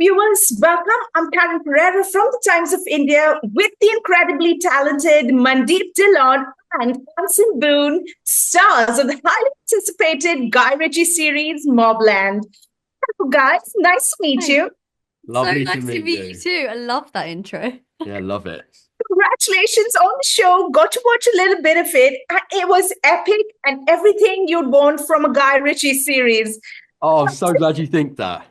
viewers, welcome. I'm Karen Pereira from the Times of India with the incredibly talented Mandeep Dhillon and Anson Boon, stars of the highly anticipated Guy Ritchie series MobLand. Hello, guys. Nice to meet Hi. you. So Lovely to nice to meet meet you you. too. I love that intro. Yeah, love it. Congratulations on the show. Got to watch a little bit of it. And it was epic and everything you'd want from a Guy Ritchie series. Oh, I'm so glad you think that.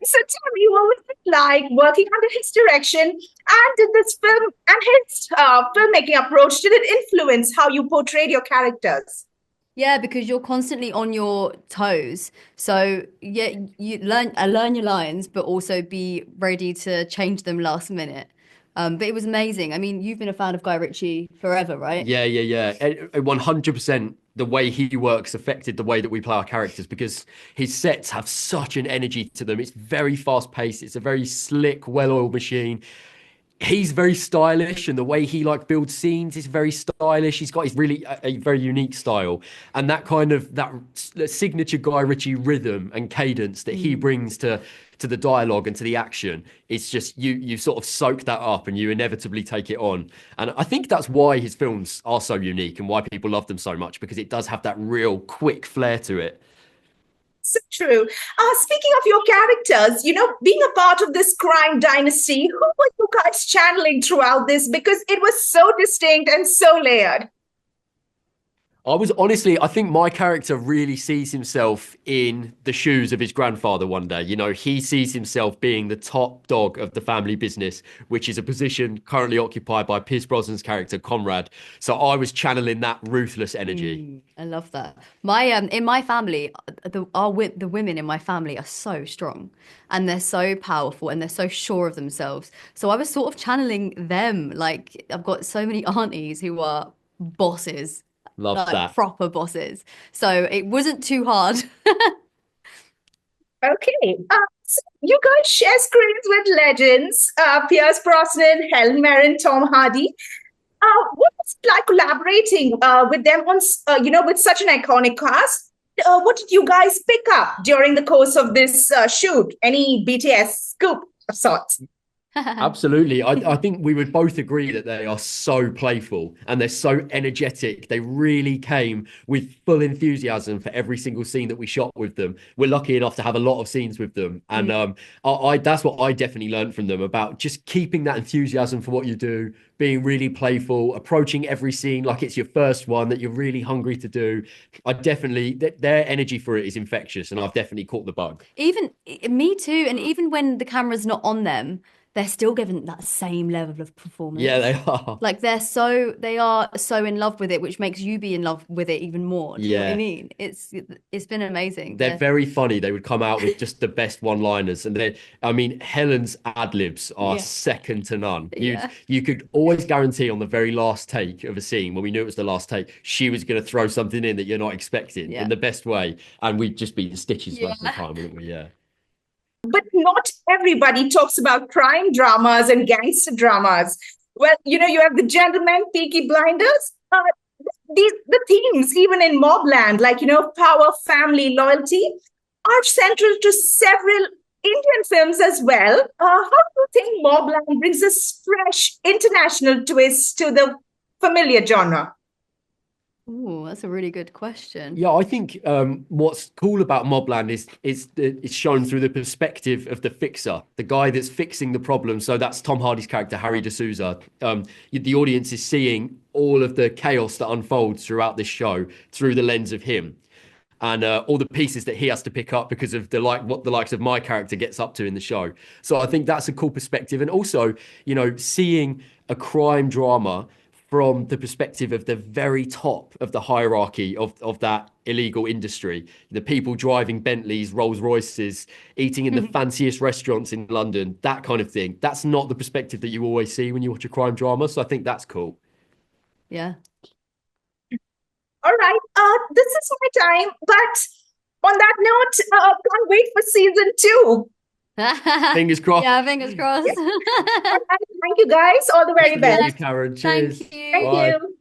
So tell me, what was it like working under his direction? And did this film and his filmmaking approach, did it influence how you portrayed your characters? Yeah, because you're constantly on your toes. So yeah, you learn your lines, but also be ready to change them last minute. But it was amazing. I mean, you've been a fan of Guy Ritchie forever, right? Yeah. 100% the way he works affected the way that we play our characters because his sets have such an energy to them. It's very fast paced. It's a very slick, well-oiled machine. He's very stylish, and the way he like builds scenes is very stylish. He's got his really a very unique style, and that kind of that signature Guy Ritchie rhythm and cadence that he Mm. brings to the dialogue and to the action. It's just you sort of soak that up and you inevitably take it on. And I think that's why his films are so unique and why people love them so much, because it does have that real quick flair to it. So true. Speaking of your characters, being a part of this crime dynasty, who were you guys channeling throughout this? Because it was so distinct and so layered. I think my character really sees himself in the shoes of his grandfather one day. You know, he sees himself being the top dog of the family business, which is a position currently occupied by Pierce Brosnan's character, Conrad. So I was channeling that ruthless energy. I love that. My in my family, the women in my family are so strong and they're so powerful and they're so sure of themselves. So I was sort of channeling them. Like I've got so many aunties who are bosses, Love like that. proper bosses. So it wasn't too hard. Okay. So you guys share screens with legends, Pierce Brosnan, Helen Mirren, Tom Hardy. What was it like collaborating with them on, with such an iconic cast? What did you guys pick up during the course of this shoot? Any BTS scoop of sorts? Absolutely. I think we would both agree that they are so playful and they're so energetic. They really came with full enthusiasm for every single scene that we shot with them. We're lucky enough to have a lot of scenes with them. And Mm. I that's what I definitely learned from them about just keeping that enthusiasm for what you do, being really playful, approaching every scene like it's your first one that you're really hungry to do. I definitely, their energy for it is infectious, and I've definitely caught the bug. Even me too. And even when the camera's not on them, they're still given that same level of Yeah, performance. they are. Like they are so in love with it, which makes you be in love with it even more. Do you know what I Yeah. mean? It's been amazing. They're very funny. They would come out with just the best one-liners, and I mean, Helen's ad-libs are Yeah. second to none. Yeah. You could always guarantee on the very last take of a scene, when we knew it was the last take, she was going to throw something in that you're not expecting in Yeah. the best way, and we'd just be in stitches Yeah. most of the time, wouldn't we? Yeah. But not everybody talks about crime dramas and gangster dramas. Well, you have the gentleman, Peaky Blinders. The themes, even in Mobland, like, power, family, loyalty, are central to several Indian films as well. How do you think Mobland brings a fresh international twist to the familiar genre? Oh, that's a really good question. Yeah, I think what's cool about Mobland is that it's shown through the perspective of the fixer, the guy that's fixing the problem. So that's Tom Hardy's character, Harry D'Souza. The audience is seeing all of the chaos that unfolds throughout this show through the lens of him, and all the pieces that he has to pick up because of what the likes of my character gets up to in the show. So I think that's a cool perspective, and also seeing a crime drama from the perspective of the very top of the hierarchy of that illegal industry, the people driving Bentleys, Rolls Royces, eating in the fanciest restaurants in London, that kind of thing. That's not the perspective that you always see when you watch a crime drama. So I think that's cool. Yeah. All right, this is my time. But on that note, can't wait for season 2. Fingers crossed. Yeah, fingers crossed. All right, thank you guys. All the very Nice to meet best. you, Karen. Thank Cheers. Thank you. Bye. you.